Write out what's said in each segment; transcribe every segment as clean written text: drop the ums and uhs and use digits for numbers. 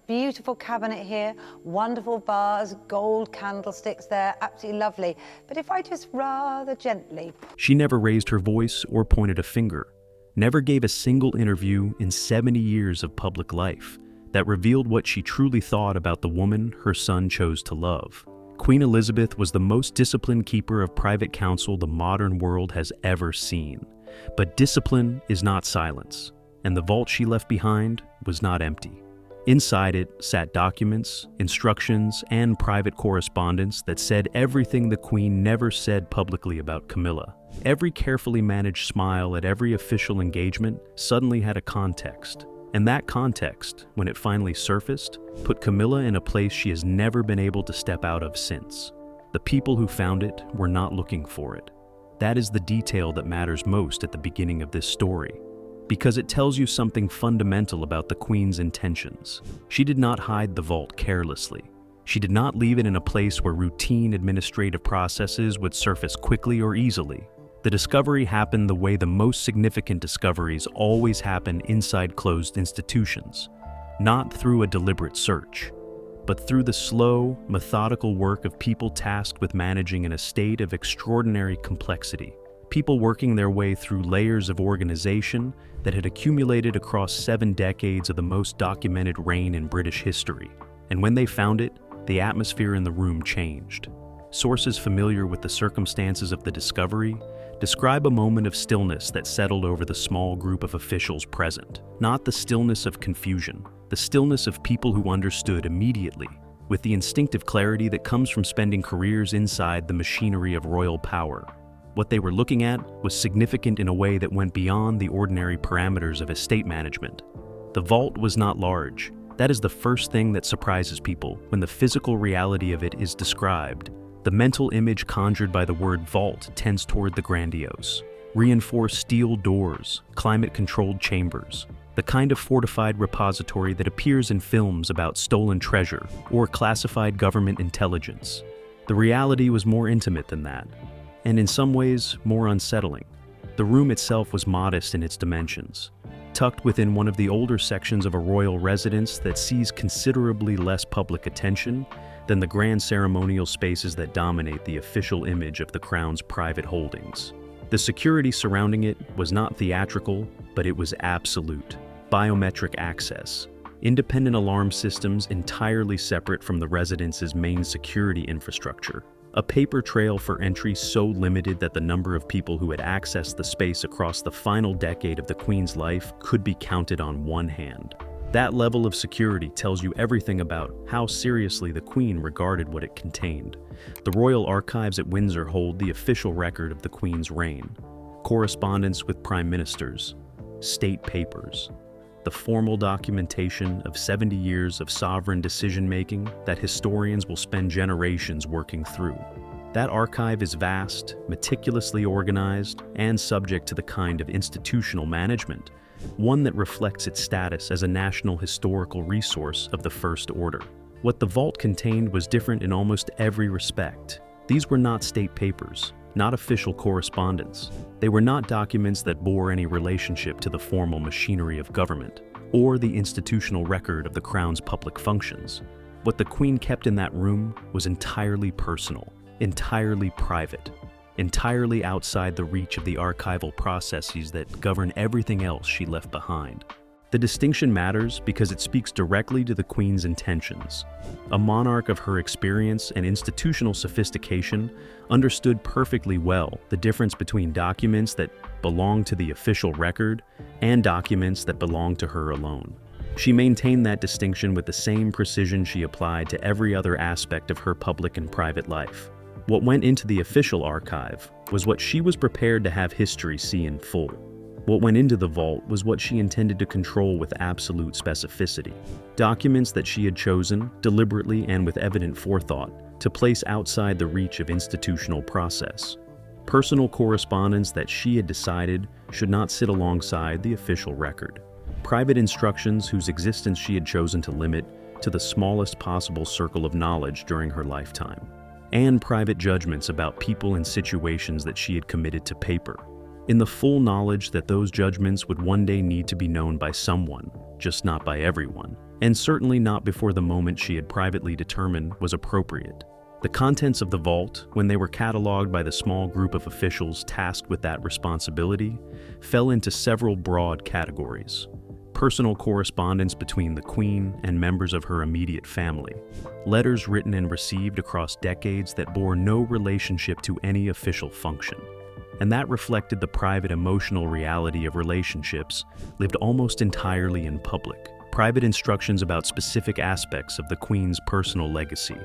beautiful cabinet here, wonderful vase, gold candlesticks there, absolutely lovely. But if I just rather gently... She never raised her voice or pointed a finger, never gave a single interview in 70 years of public life that revealed what she truly thought about the woman her son chose to love. Queen Elizabeth was the most disciplined keeper of private counsel the modern world has ever seen. But discipline is not silence, and the vault she left behind was not empty. Inside it sat documents, instructions, and private correspondence that said everything the Queen never said publicly about Camilla. Every carefully managed smile at every official engagement suddenly had a context. And that context, when it finally surfaced, put Camilla in a place she has never been able to step out of since. The people who found it were not looking for it. That is the detail that matters most at the beginning of this story, because it tells you something fundamental about the Queen's intentions. She did not hide the vault carelessly. She did not leave it in a place where routine administrative processes would surface quickly or easily. The discovery happened the way the most significant discoveries always happen inside closed institutions, not through a deliberate search, but through the slow, methodical work of people tasked with managing an estate of extraordinary complexity. People working their way through layers of organization that had accumulated across 7 decades of the most documented reign in British history. And when they found it, the atmosphere in the room changed. Sources familiar with the circumstances of the discovery describe a moment of stillness that settled over the small group of officials present. Not the stillness of confusion, the stillness of people who understood immediately, with the instinctive clarity that comes from spending careers inside the machinery of royal power. What they were looking at was significant in a way that went beyond the ordinary parameters of estate management. The vault was not large. That is the first thing that surprises people when the physical reality of it is described. The mental image conjured by the word vault tends toward the grandiose. Reinforced steel doors, climate-controlled chambers, the kind of fortified repository that appears in films about stolen treasure or classified government intelligence. The reality was more intimate than that, and in some ways more unsettling. The room itself was modest in its dimensions, tucked within one of the older sections of a royal residence that sees considerably less public attention than the grand ceremonial spaces that dominate the official image of the Crown's private holdings. The security surrounding it was not theatrical, but it was absolute. Biometric access, independent alarm systems entirely separate from the residence's main security infrastructure, a paper trail for entry so limited that the number of people who had accessed the space across the final decade of the Queen's life could be counted on one hand. That level of security tells you everything about how seriously the Queen regarded what it contained. The Royal Archives at Windsor hold the official record of the Queen's reign, correspondence with prime ministers, state papers, the formal documentation of 70 years of sovereign decision-making that historians will spend generations working through. That archive is vast, meticulously organized, and subject to the kind of institutional management, one that reflects its status as a national historical resource of the First Order. What the vault contained was different in almost every respect. These were not state papers, not official correspondence. They were not documents that bore any relationship to the formal machinery of government, or the institutional record of the Crown's public functions. What the Queen kept in that room was entirely personal, entirely private, entirely outside the reach of the archival processes that govern everything else she left behind. The distinction matters because it speaks directly to the Queen's intentions. A monarch of her experience and institutional sophistication understood perfectly well the difference between documents that belong to the official record and documents that belong to her alone. She maintained that distinction with the same precision she applied to every other aspect of her public and private life. What went into the official archive was what she was prepared to have history see in full. What went into the vault was what she intended to control with absolute specificity. Documents that she had chosen, deliberately and with evident forethought, to place outside the reach of institutional process. Personal correspondence that she had decided should not sit alongside the official record. Private instructions whose existence she had chosen to limit to the smallest possible circle of knowledge during her lifetime. And private judgments about people and situations that she had committed to paper, in the full knowledge that those judgments would one day need to be known by someone, just not by everyone, and certainly not before the moment she had privately determined was appropriate. The contents of the vault, when they were catalogued by the small group of officials tasked with that responsibility, fell into several broad categories. Personal correspondence between the Queen and members of her immediate family, letters written and received across decades that bore no relationship to any official function. And that reflected the private emotional reality of relationships lived almost entirely in public. Private instructions about specific aspects of the Queen's personal legacy.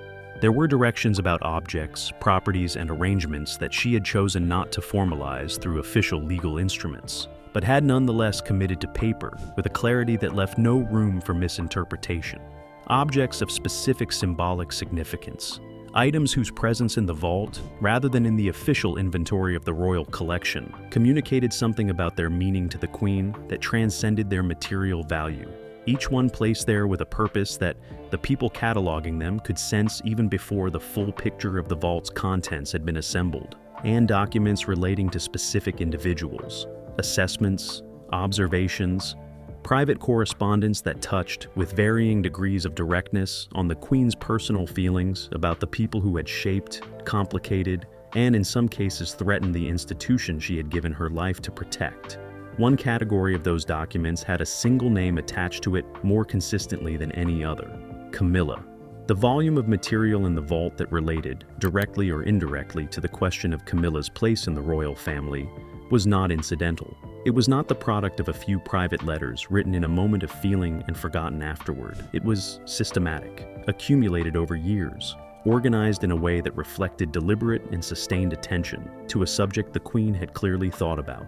There were directions about objects, properties, and arrangements that she had chosen not to formalize through official legal instruments, but had nonetheless committed to paper with a clarity that left no room for misinterpretation. Objects of specific symbolic significance, items whose presence in the vault, rather than in the official inventory of the royal collection, communicated something about their meaning to the Queen that transcended their material value. Each one placed there with a purpose that the people cataloging them could sense even before the full picture of the vault's contents had been assembled, and documents relating to specific individuals, assessments, observations, private correspondence that touched, with varying degrees of directness, on the Queen's personal feelings about the people who had shaped, complicated, and in some cases threatened the institution she had given her life to protect. One category of those documents had a single name attached to it more consistently than any other: Camilla. The volume of material in the vault that related, directly or indirectly, to the question of Camilla's place in the royal family was not incidental. It was not the product of a few private letters written in a moment of feeling and forgotten afterward. It was systematic, accumulated over years, organized in a way that reflected deliberate and sustained attention to a subject the Queen had clearly thought about,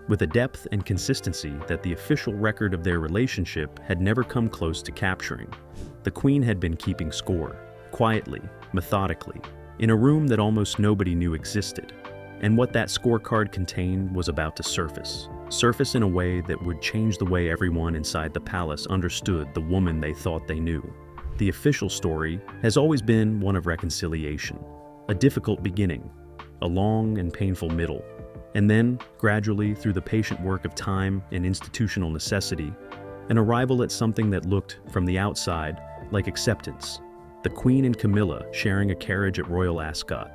with a depth and consistency that the official record of their relationship had never come close to capturing. The Queen had been keeping score, quietly, methodically, in a room that almost nobody knew existed. And what that scorecard contained was about to surface in a way that would change the way everyone inside the palace understood the woman they thought they knew. The official story has always been one of reconciliation, a difficult beginning, a long and painful middle, and then, gradually, through the patient work of time and institutional necessity, an arrival at something that looked, from the outside, like acceptance. The Queen and Camilla sharing a carriage at Royal Ascot,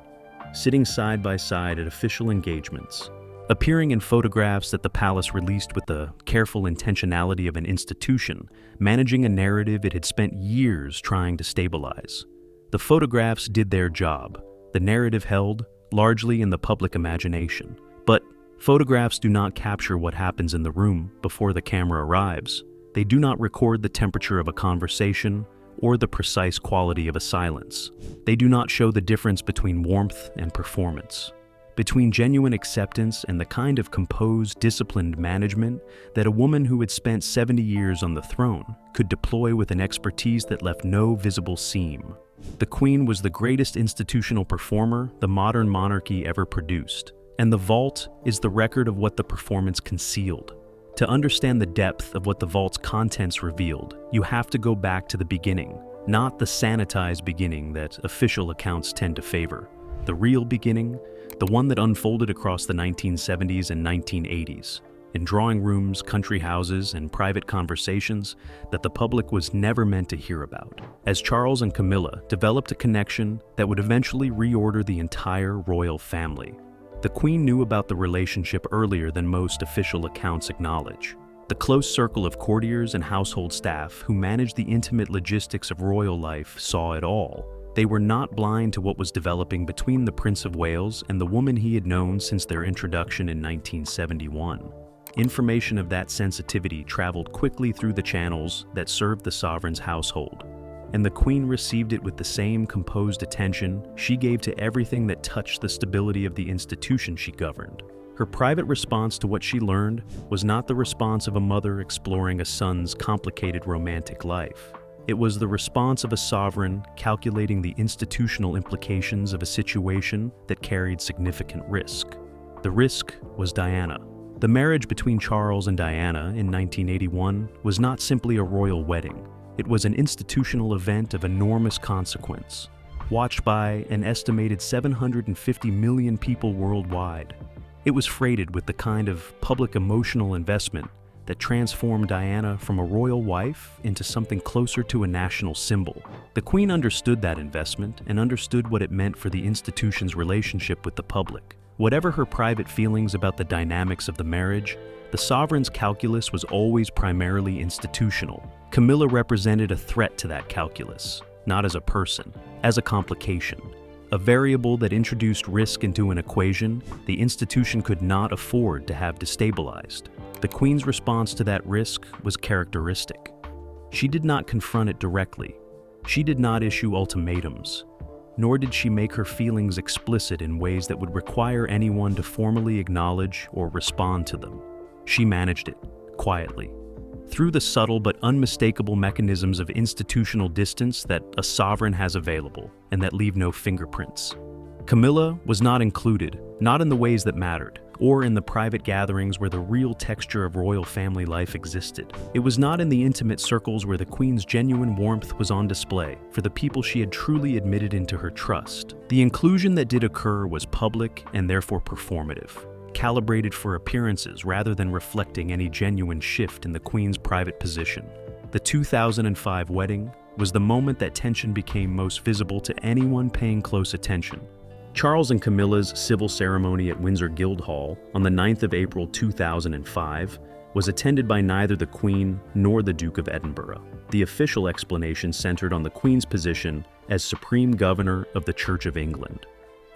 sitting side by side at official engagements, appearing in photographs that the palace released with the careful intentionality of an institution, managing a narrative it had spent years trying to stabilize. The photographs did their job. The narrative held, largely in the public imagination. But photographs do not capture what happens in the room before the camera arrives. They do not record the temperature of a conversation or the precise quality of a silence. They do not show the difference between warmth and performance, between genuine acceptance and the kind of composed, disciplined management that a woman who had spent 70 years on the throne could deploy with an expertise that left no visible seam. The Queen was the greatest institutional performer the modern monarchy ever produced. And the vault is the record of what the performance concealed. To understand the depth of what the vault's contents revealed, you have to go back to the beginning, not the sanitized beginning that official accounts tend to favor. The real beginning, the one that unfolded across the 1970s and 1980s, in drawing rooms, country houses, and private conversations that the public was never meant to hear about, as Charles and Camilla developed a connection that would eventually reorder the entire royal family. The Queen knew about the relationship earlier than most official accounts acknowledge. The close circle of courtiers and household staff who managed the intimate logistics of royal life saw it all. They were not blind to what was developing between the Prince of Wales and the woman he had known since their introduction in 1971. Information of that sensitivity traveled quickly through the channels that served the sovereign's household, and the Queen received it with the same composed attention she gave to everything that touched the stability of the institution she governed. Her private response to what she learned was not the response of a mother exploring a son's complicated romantic life. It was the response of a sovereign calculating the institutional implications of a situation that carried significant risk. The risk was Diana. The marriage between Charles and Diana in 1981 was not simply a royal wedding. It was an institutional event of enormous consequence, watched by an estimated 750 million people worldwide. It was freighted with the kind of public emotional investment that transformed Diana from a royal wife into something closer to a national symbol. The Queen understood that investment and understood what it meant for the institution's relationship with the public. Whatever her private feelings about the dynamics of the marriage, the sovereign's calculus was always primarily institutional. Camilla represented a threat to that calculus, not as a person, as a complication. A variable that introduced risk into an equation the institution could not afford to have destabilized. The Queen's response to that risk was characteristic. She did not confront it directly. She did not issue ultimatums, nor did she make her feelings explicit in ways that would require anyone to formally acknowledge or respond to them. She managed it, quietly, through the subtle but unmistakable mechanisms of institutional distance that a sovereign has available and that leave no fingerprints. Camilla was not included, not in the ways that mattered, or in the private gatherings where the real texture of royal family life existed. It was not in the intimate circles where the Queen's genuine warmth was on display for the people she had truly admitted into her trust. The inclusion that did occur was public and therefore performative, calibrated for appearances rather than reflecting any genuine shift in the Queen's private position. The 2005 wedding was the moment that tension became most visible to anyone paying close attention. Charles and Camilla's civil ceremony at Windsor Guildhall on the 9th of April 2005 was attended by neither the Queen nor the Duke of Edinburgh. The official explanation centered on the Queen's position as Supreme Governor of the Church of England,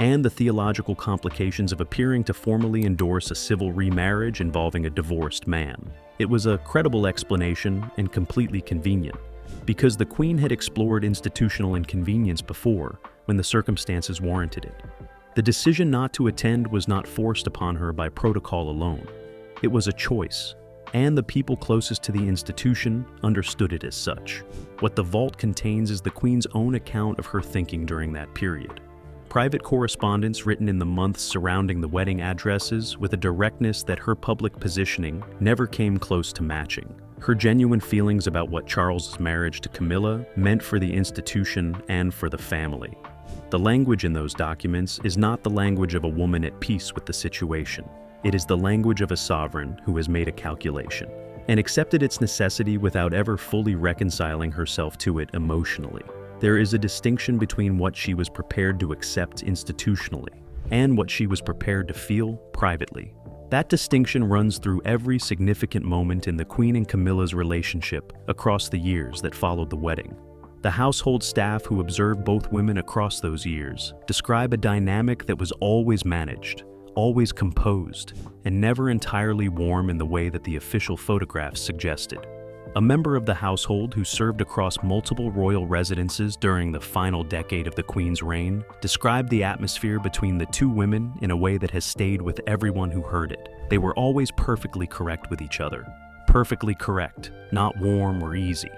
and the theological complications of appearing to formally endorse a civil remarriage involving a divorced man. It was a credible explanation and completely convenient, because the Queen had explored institutional inconvenience before when the circumstances warranted it. The decision not to attend was not forced upon her by protocol alone. It was a choice, and the people closest to the institution understood it as such. What the vault contains is the Queen's own account of her thinking during that period. Private correspondence written in the months surrounding the wedding addresses with a directness that her public positioning never came close to matching. Her genuine feelings about what Charles's marriage to Camilla meant for the institution and for the family. The language in those documents is not the language of a woman at peace with the situation. It is the language of a sovereign who has made a calculation and accepted its necessity without ever fully reconciling herself to it emotionally. There is a distinction between what she was prepared to accept institutionally and what she was prepared to feel privately. That distinction runs through every significant moment in the Queen and Camilla's relationship across the years that followed the wedding. The household staff who observed both women across those years describe a dynamic that was always managed, always composed, and never entirely warm in the way that the official photographs suggested. A member of the household who served across multiple royal residences during the final decade of the Queen's reign described the atmosphere between the two women in a way that has stayed with everyone who heard it. They were always perfectly correct with each other. Perfectly correct, not warm or easy.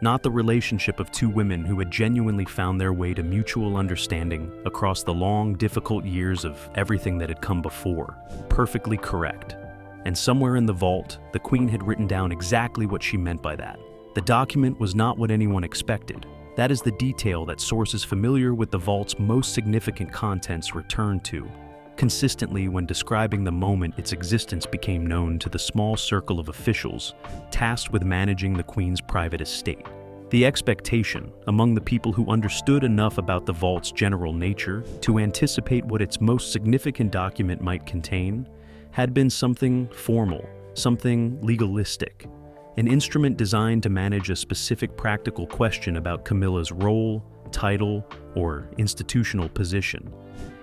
Not the relationship of two women who had genuinely found their way to mutual understanding across the long, difficult years of everything that had come before. Perfectly correct. And somewhere in the vault, the Queen had written down exactly what she meant by that. The document was not what anyone expected. That is the detail that sources familiar with the vault's most significant contents return to, consistently when describing the moment its existence became known to the small circle of officials tasked with managing the Queen's private estate. The expectation, among the people who understood enough about the vault's general nature to anticipate what its most significant document might contain, had been something formal, something legalistic, an instrument designed to manage a specific practical question about Camilla's role, title, or institutional position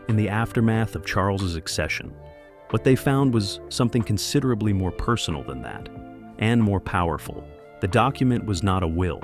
in the aftermath of Charles's accession. What they found was something considerably more personal than that, and more powerful. The document was not a will.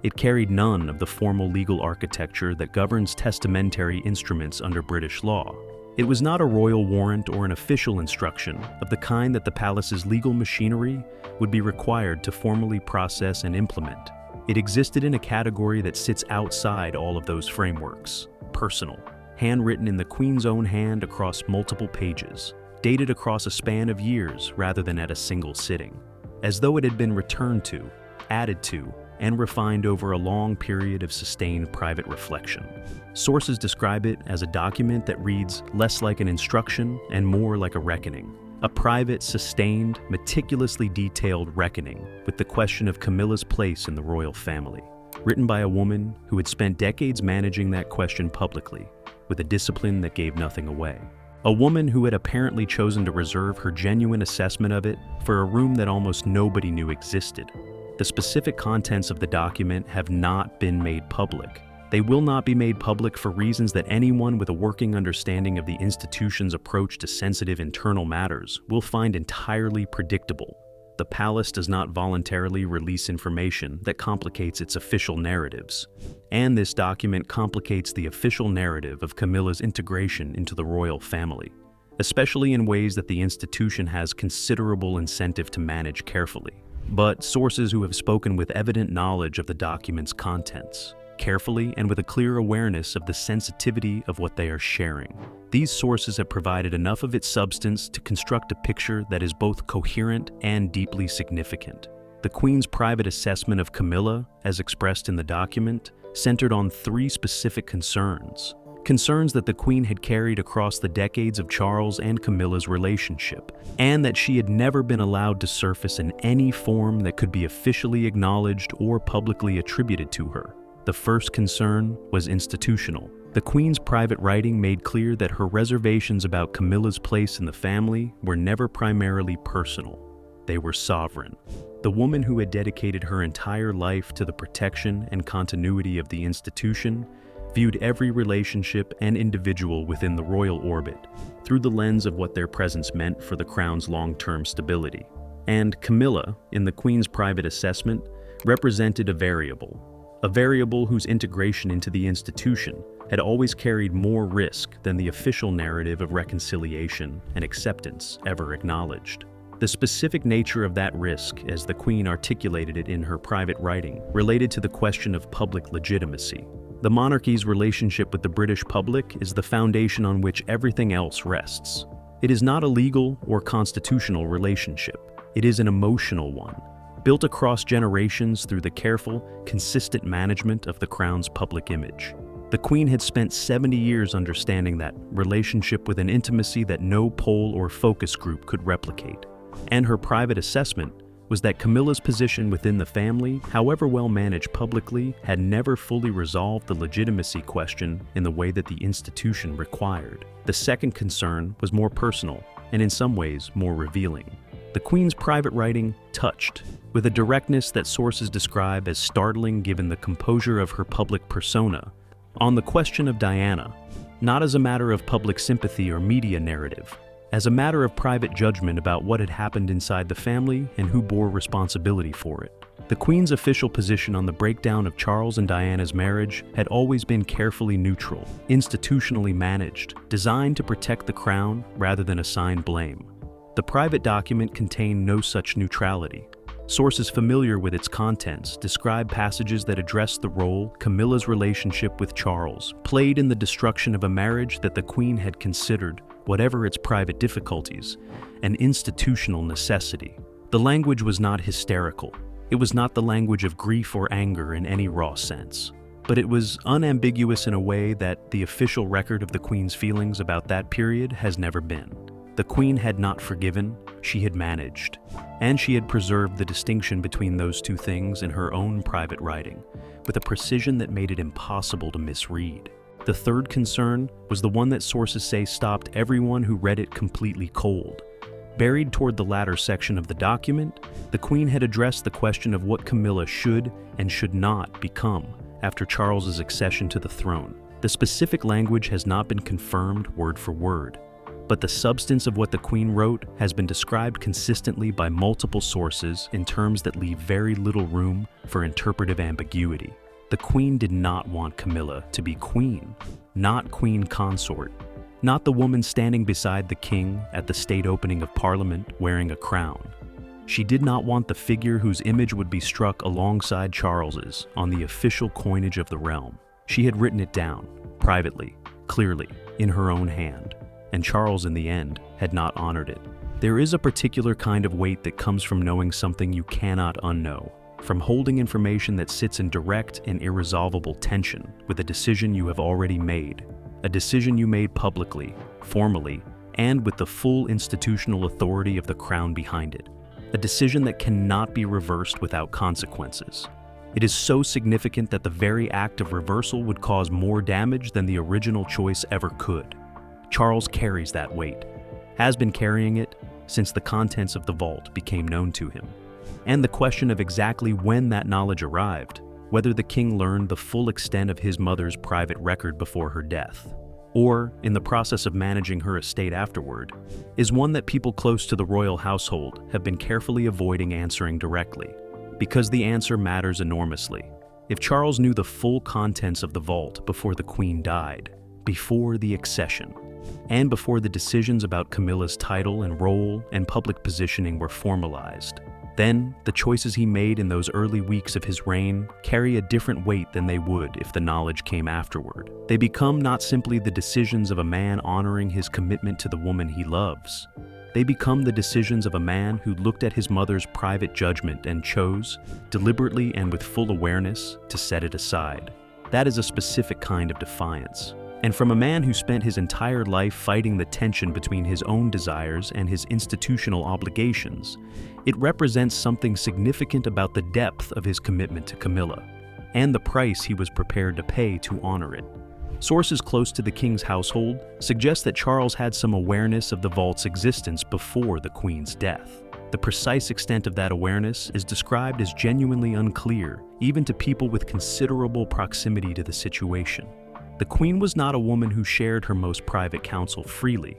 It carried none of the formal legal architecture that governs testamentary instruments under British law. It was not a royal warrant or an official instruction of the kind that the palace's legal machinery would be required to formally process and implement. It existed in a category that sits outside all of those frameworks, personal, handwritten in the Queen's own hand across multiple pages, dated across a span of years rather than at a single sitting, as though it had been returned to, added to, and refined over a long period of sustained private reflection. Sources describe it as a document that reads less like an instruction and more like a reckoning A private, sustained, meticulously detailed reckoning with the question of Camilla's place in the royal family, written by a woman who had spent decades managing that question publicly, with a discipline that gave nothing away. A woman who had apparently chosen to reserve her genuine assessment of it for a room that almost nobody knew existed. The specific contents of the document have not been made public. They will not be made public for reasons that anyone with a working understanding of the institution's approach to sensitive internal matters will find entirely predictable. The palace does not voluntarily release information that complicates its official narratives. And this document complicates the official narrative of Camilla's integration into the royal family, especially in ways that the institution has considerable incentive to manage carefully. But sources who have spoken with evident knowledge of the document's contents, carefully and with a clear awareness of the sensitivity of what they are sharing. These sources have provided enough of its substance to construct a picture that is both coherent and deeply significant. The Queen's private assessment of Camilla, as expressed in the document, centered on three specific concerns. Concerns that the Queen had carried across the decades of Charles and Camilla's relationship, and that she had never been allowed to surface in any form that could be officially acknowledged or publicly attributed to her. The first concern was institutional. The Queen's private writing made clear that her reservations about Camilla's place in the family were never primarily personal. They were sovereign. The woman who had dedicated her entire life to the protection and continuity of the institution viewed every relationship and individual within the royal orbit through the lens of what their presence meant for the crown's long-term stability. And Camilla, in the Queen's private assessment, represented a variable whose integration into the institution had always carried more risk than the official narrative of reconciliation and acceptance ever acknowledged. The specific nature of that risk, as the Queen articulated it in her private writing, related to the question of public legitimacy. The monarchy's relationship with the British public is the foundation on which everything else rests. It is not a legal or constitutional relationship. It is an emotional one, built across generations through the careful, consistent management of the crown's public image. The Queen had spent 70 years understanding that relationship with an intimacy that no poll or focus group could replicate. And her private assessment was that Camilla's position within the family, however well managed publicly, had never fully resolved the legitimacy question in the way that the institution required. The second concern was more personal, and in some ways more revealing. The Queen's private writing touched, with a directness that sources describe as startling given the composure of her public persona, on the question of Diana, not as a matter of public sympathy or media narrative, as a matter of private judgment about what had happened inside the family and who bore responsibility for it. The Queen's official position on the breakdown of Charles and Diana's marriage had always been carefully neutral, institutionally managed, designed to protect the crown rather than assign blame. The private document contained no such neutrality. Sources familiar with its contents describe passages that address the role Camilla's relationship with Charles played in the destruction of a marriage that the Queen had considered, whatever its private difficulties, an institutional necessity. The language was not hysterical. It was not the language of grief or anger in any raw sense. But it was unambiguous in a way that the official record of the Queen's feelings about that period has never been. The Queen had not forgiven, she had managed, and she had preserved the distinction between those two things in her own private writing, with a precision that made it impossible to misread. The third concern was the one that sources say stopped everyone who read it completely cold. Buried toward the latter section of the document, the Queen had addressed the question of what Camilla should and should not become after Charles's accession to the throne. The specific language has not been confirmed word for word, but the substance of what the Queen wrote has been described consistently by multiple sources in terms that leave very little room for interpretive ambiguity. The Queen did not want Camilla to be queen, not queen consort, not the woman standing beside the king at the state opening of Parliament wearing a crown. She did not want the figure whose image would be struck alongside Charles's on the official coinage of the realm. She had written it down, privately, clearly, in her own hand, and Charles in the end had not honored it. There is a particular kind of weight that comes from knowing something you cannot unknow, from holding information that sits in direct and irresolvable tension with a decision you have already made, a decision you made publicly, formally, and with the full institutional authority of the crown behind it. A decision that cannot be reversed without consequences. It is so significant that the very act of reversal would cause more damage than the original choice ever could. Charles carries that weight, has been carrying it since the contents of the vault became known to him. And the question of exactly when that knowledge arrived, whether the king learned the full extent of his mother's private record before her death, or in the process of managing her estate afterward, is one that people close to the royal household have been carefully avoiding answering directly, because the answer matters enormously. If Charles knew the full contents of the vault before the Queen died, before the accession, and before the decisions about Camilla's title and role and public positioning were formalized, then the choices he made in those early weeks of his reign carry a different weight than they would if the knowledge came afterward. They become not simply the decisions of a man honoring his commitment to the woman he loves. They become the decisions of a man who looked at his mother's private judgment and chose, deliberately and with full awareness, to set it aside. That is a specific kind of defiance. And from a man who spent his entire life fighting the tension between his own desires and his institutional obligations, it represents something significant about the depth of his commitment to Camilla, and the price he was prepared to pay to honor it. Sources close to the king's household suggest that Charles had some awareness of the vault's existence before the Queen's death. The precise extent of that awareness is described as genuinely unclear, even to people with considerable proximity to the situation. The Queen was not a woman who shared her most private counsel freely,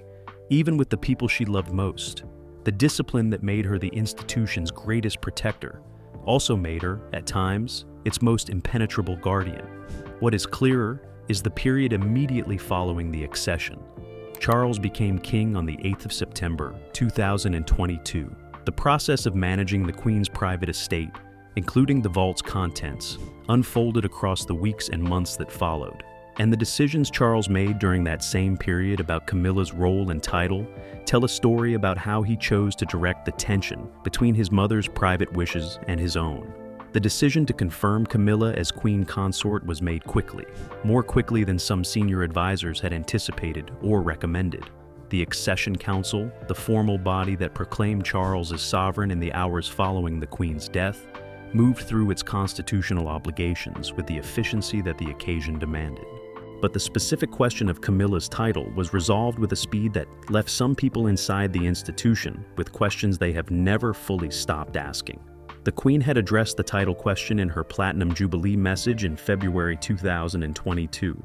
even with the people she loved most. The discipline that made her the institution's greatest protector also made her, at times, its most impenetrable guardian. What is clearer is the period immediately following the accession. Charles became king on the 8th of September, 2022. The process of managing the Queen's private estate, including the vault's contents, unfolded across the weeks and months that followed. And the decisions Charles made during that same period about Camilla's role and title tell a story about how he chose to direct the tension between his mother's private wishes and his own. The decision to confirm Camilla as queen consort was made quickly, more quickly than some senior advisors had anticipated or recommended. The Accession Council, the formal body that proclaimed Charles as sovereign in the hours following the Queen's death, moved through its constitutional obligations with the efficiency that the occasion demanded. But the specific question of Camilla's title was resolved with a speed that left some people inside the institution with questions they have never fully stopped asking. The Queen had addressed the title question in her Platinum Jubilee message in February 2022.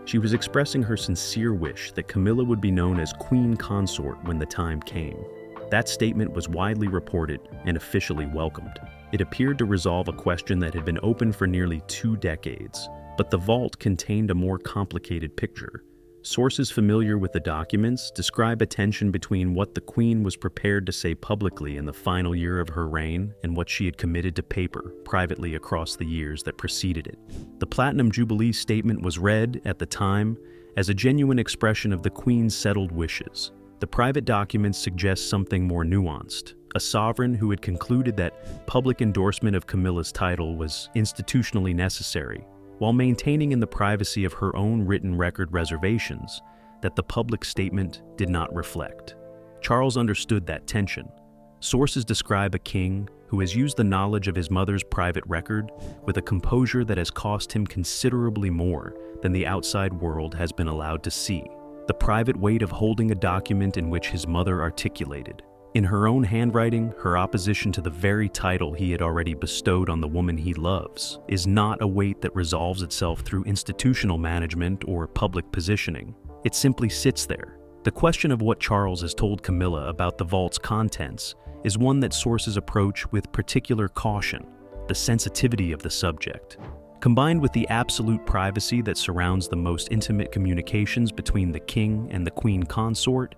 She was expressing her sincere wish that Camilla would be known as Queen Consort when the time came. That statement was widely reported and officially welcomed. It appeared to resolve a question that had been open for nearly 2 decades. But the vault contained a more complicated picture. Sources familiar with the documents describe a tension between what the Queen was prepared to say publicly in the final year of her reign and what she had committed to paper privately across the years that preceded it. The Platinum Jubilee statement was read, at the time, as a genuine expression of the Queen's settled wishes. The private documents suggest something more nuanced. A sovereign who had concluded that public endorsement of Camilla's title was institutionally necessary, while maintaining in the privacy of her own written record reservations that the public statement did not reflect. Charles understood that tension. Sources describe a king who has used the knowledge of his mother's private record with a composure that has cost him considerably more than the outside world has been allowed to see. The private weight of holding a document in which his mother articulated, in her own handwriting, her opposition to the very title he had already bestowed on the woman he loves, is not a weight that resolves itself through institutional management or public positioning. It simply sits there. The question of what Charles has told Camilla about the vault's contents is one that sources approach with particular caution. The sensitivity of the subject, combined with the absolute privacy that surrounds the most intimate communications between the king and the queen consort,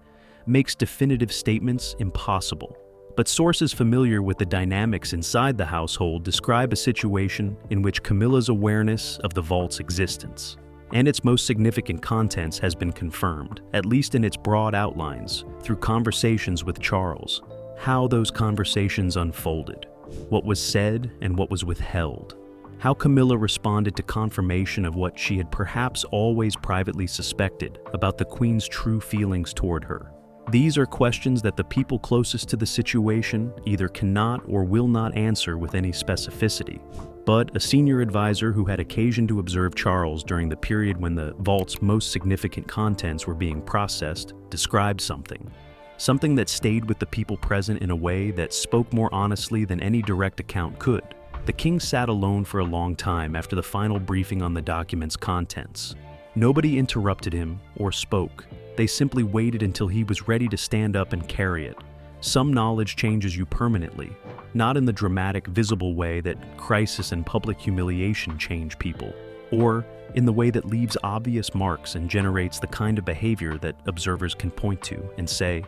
makes definitive statements impossible. But sources familiar with the dynamics inside the household describe a situation in which Camilla's awareness of the vault's existence and its most significant contents has been confirmed, at least in its broad outlines, through conversations with Charles. How those conversations unfolded, what was said and what was withheld, how Camilla responded to confirmation of what she had perhaps always privately suspected about the Queen's true feelings toward her. These are questions that the people closest to the situation either cannot or will not answer with any specificity. But a senior advisor who had occasion to observe Charles during the period when the vault's most significant contents were being processed described something that stayed with the people present in a way that spoke more honestly than any direct account could. The king sat alone for a long time after the final briefing on the document's contents. Nobody interrupted him or spoke. They simply waited until he was ready to stand up and carry it. Some knowledge changes you permanently, not in the dramatic, visible way that crisis and public humiliation change people, or in the way that leaves obvious marks and generates the kind of behavior that observers can point to and say,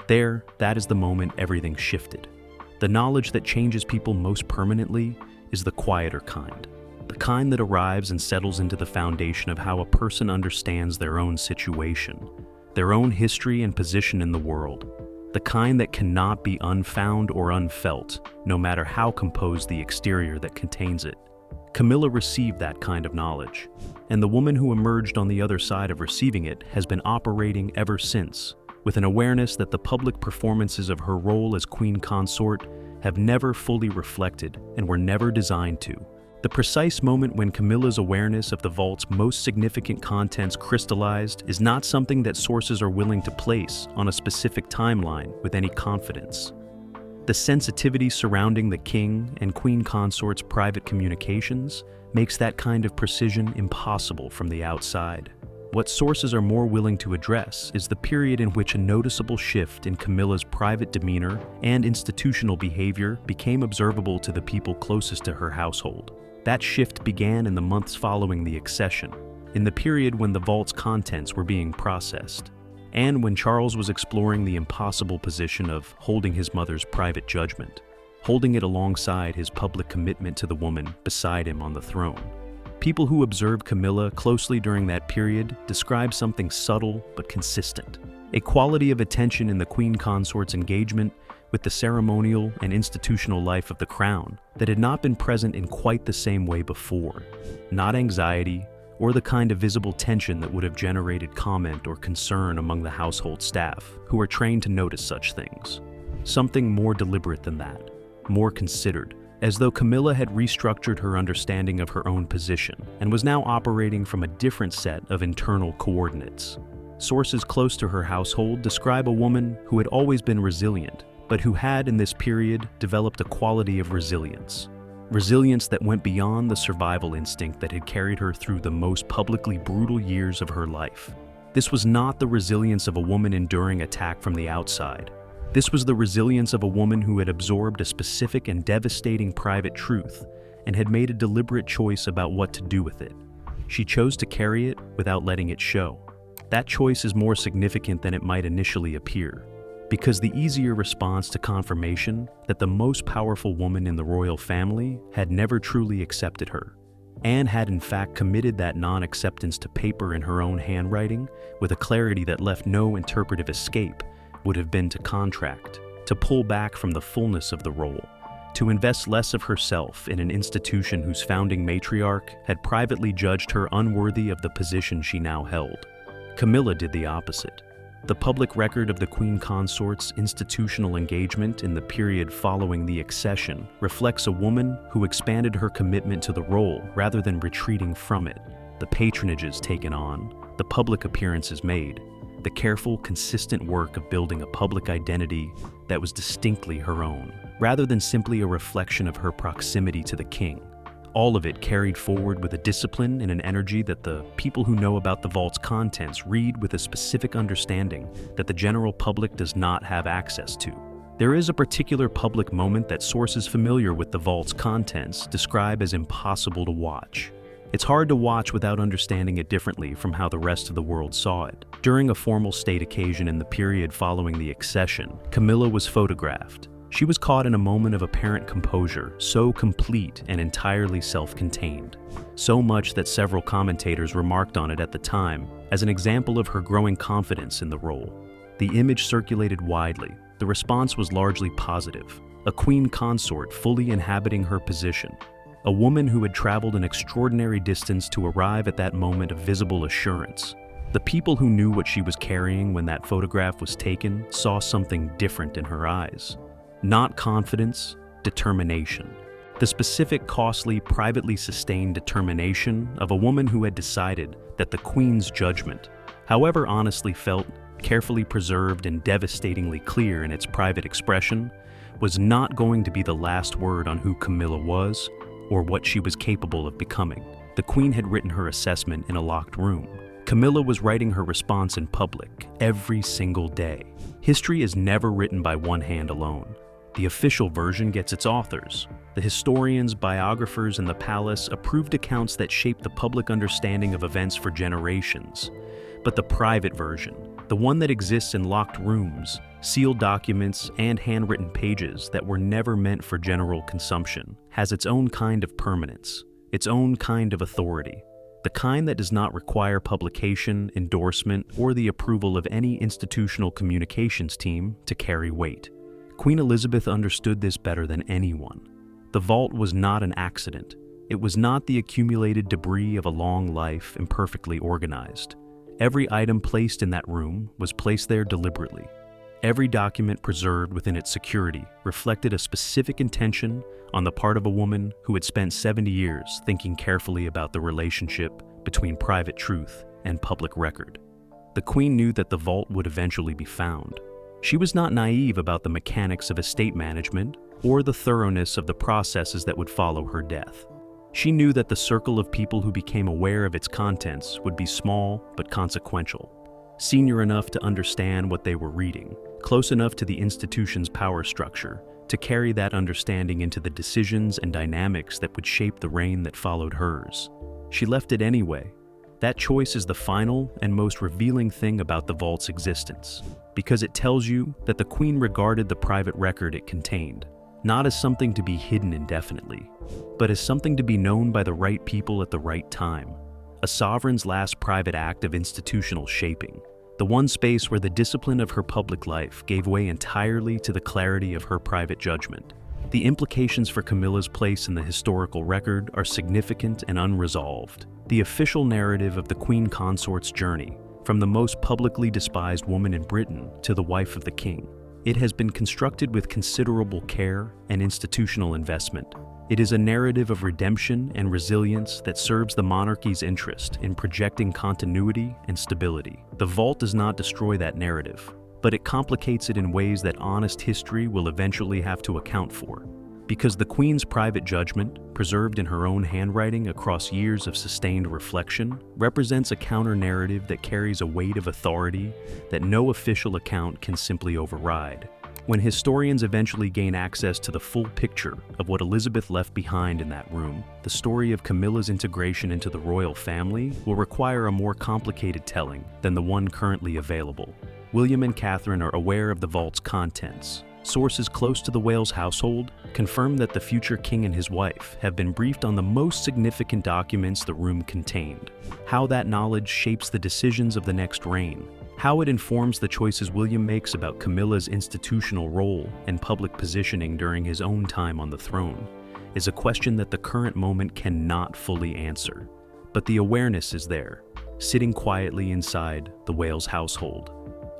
"There, that is the moment everything shifted." The knowledge that changes people most permanently is the quieter kind, the kind that arrives and settles into the foundation of how a person understands their own situation, their own history and position in the world, the kind that cannot be unfound or unfelt, no matter how composed the exterior that contains it. Camilla received that kind of knowledge, and the woman who emerged on the other side of receiving it has been operating ever since, with an awareness that the public performances of her role as queen consort have never fully reflected and were never designed to. The precise moment when Camilla's awareness of the vault's most significant contents crystallized is not something that sources are willing to place on a specific timeline with any confidence. The sensitivity surrounding the king and queen consort's private communications makes that kind of precision impossible from the outside. What sources are more willing to address is the period in which a noticeable shift in Camilla's private demeanor and institutional behavior became observable to the people closest to her household. That shift began in the months following the accession, in the period when the vault's contents were being processed, and when Charles was exploring the impossible position of holding his mother's private judgment, holding it alongside his public commitment to the woman beside him on the throne. People who observed Camilla closely during that period describe something subtle but consistent, a quality of attention in the queen consort's engagement with the ceremonial and institutional life of the crown that had not been present in quite the same way before. Not anxiety, or the kind of visible tension that would have generated comment or concern among the household staff, who are trained to notice such things. Something more deliberate than that, more considered, as though Camilla had restructured her understanding of her own position and was now operating from a different set of internal coordinates. Sources close to her household describe a woman who had always been resilient, but who had in this period developed a quality of resilience. Resilience that went beyond the survival instinct that had carried her through the most publicly brutal years of her life. This was not the resilience of a woman enduring attack from the outside. This was the resilience of a woman who had absorbed a specific and devastating private truth and had made a deliberate choice about what to do with it. She chose to carry it without letting it show. That choice is more significant than it might initially appear, because the easier response to confirmation that the most powerful woman in the royal family had never truly accepted her, and had in fact committed that non-acceptance to paper in her own handwriting with a clarity that left no interpretive escape, would have been to contract, to pull back from the fullness of the role, to invest less of herself in an institution whose founding matriarch had privately judged her unworthy of the position she now held. Camilla did the opposite. The public record of the queen consort's institutional engagement in the period following the accession reflects a woman who expanded her commitment to the role rather than retreating from it. The patronages taken on, the public appearances made, the careful, consistent work of building a public identity that was distinctly her own, rather than simply a reflection of her proximity to the king. All of it carried forward with a discipline and an energy that the people who know about the vault's contents read with a specific understanding that the general public does not have access to. There is a particular public moment that sources familiar with the vault's contents describe as impossible to watch. It's hard to watch without understanding it differently from how the rest of the world saw it. During a formal state occasion in the period following the accession, Camilla was photographed. She was caught in a moment of apparent composure, so complete and entirely self-contained. So much that several commentators remarked on it at the time as an example of her growing confidence in the role. The image circulated widely. The response was largely positive. A queen consort fully inhabiting her position. A woman who had traveled an extraordinary distance to arrive at that moment of visible assurance. The people who knew what she was carrying when that photograph was taken saw something different in her eyes. Not confidence, determination. The specific, costly, privately sustained determination of a woman who had decided that the Queen's judgment, however honestly felt, carefully preserved, and devastatingly clear in its private expression, was not going to be the last word on who Camilla was or what she was capable of becoming. The Queen had written her assessment in a locked room. Camilla was writing her response in public every single day. History is never written by one hand alone. The official version gets its authors. The historians, biographers, and the palace approved accounts that shaped the public understanding of events for generations. But the private version, the one that exists in locked rooms, sealed documents, and handwritten pages that were never meant for general consumption, has its own kind of permanence, its own kind of authority, the kind that does not require publication, endorsement, or the approval of any institutional communications team to carry weight. Queen Elizabeth understood this better than anyone. The vault was not an accident. It was not the accumulated debris of a long life imperfectly organized. Every item placed in that room was placed there deliberately. Every document preserved within its security reflected a specific intention on the part of a woman who had spent 70 years thinking carefully about the relationship between private truth and public record. The Queen knew that the vault would eventually be found. She was not naive about the mechanics of estate management or the thoroughness of the processes that would follow her death. She knew that the circle of people who became aware of its contents would be small but consequential, senior enough to understand what they were reading, close enough to the institution's power structure to carry that understanding into the decisions and dynamics that would shape the reign that followed hers. She left it anyway. That choice is the final and most revealing thing about the vault's existence, because it tells you that the Queen regarded the private record it contained not as something to be hidden indefinitely, but as something to be known by the right people at the right time. A sovereign's last private act of institutional shaping, the one space where the discipline of her public life gave way entirely to the clarity of her private judgment. The implications for Camilla's place in the historical record are significant and unresolved. The official narrative of the Queen Consort's journey, from the most publicly despised woman in Britain to the wife of the king, it has been constructed with considerable care and institutional investment. It is a narrative of redemption and resilience that serves the monarchy's interest in projecting continuity and stability. The vault does not destroy that narrative, but it complicates it in ways that honest history will eventually have to account for. Because the Queen's private judgment, preserved in her own handwriting across years of sustained reflection, represents a counter-narrative that carries a weight of authority that no official account can simply override. When historians eventually gain access to the full picture of what Elizabeth left behind in that room, the story of Camilla's integration into the royal family will require a more complicated telling than the one currently available. William and Catherine are aware of the vault's contents. Sources close to the Wales household confirm that the future king and his wife have been briefed on the most significant documents the room contained, how that knowledge shapes the decisions of the next reign, how it informs the choices William makes about Camilla's institutional role and public positioning during his own time on the throne, is a question that the current moment cannot fully answer. But the awareness is there, sitting quietly inside the Wales household.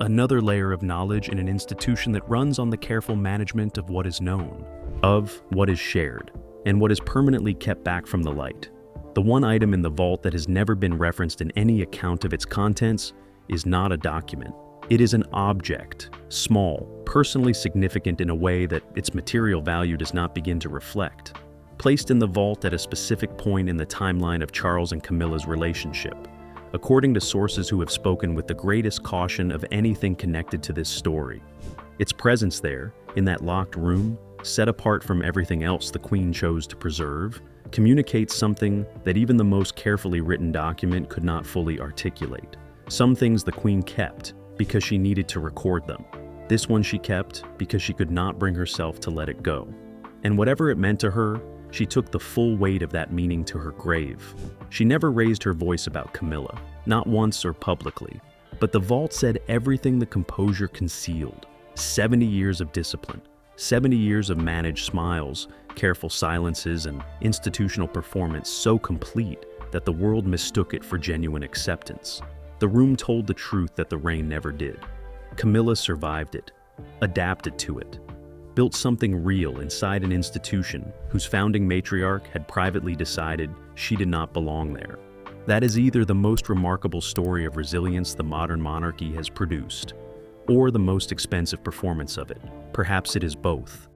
Another layer of knowledge in an institution that runs on the careful management of what is known, of what is shared, and what is permanently kept back from the light. The one item in the vault that has never been referenced in any account of its contents is not a document. It is an object, small, personally significant in a way that its material value does not begin to reflect. Placed in the vault at a specific point in the timeline of Charles and Camilla's relationship, according to sources who have spoken with the greatest caution of anything connected to this story. Its presence there, in that locked room, set apart from everything else the Queen chose to preserve, communicates something that even the most carefully written document could not fully articulate. Some things the Queen kept because she needed to record them. This one she kept because she could not bring herself to let it go. And whatever it meant to her, she took the full weight of that meaning to her grave. She never raised her voice about Camilla, not once or publicly, but the vault said everything the composure concealed. 70 years of discipline, 70 years of managed smiles, careful silences, and institutional performance so complete that the world mistook it for genuine acceptance. The room told the truth that the rain never did. Camilla survived it, adapted to it, built something real inside an institution whose founding matriarch had privately decided she did not belong there. That is either the most remarkable story of resilience the modern monarchy has produced, or the most expensive performance of it. Perhaps it is both.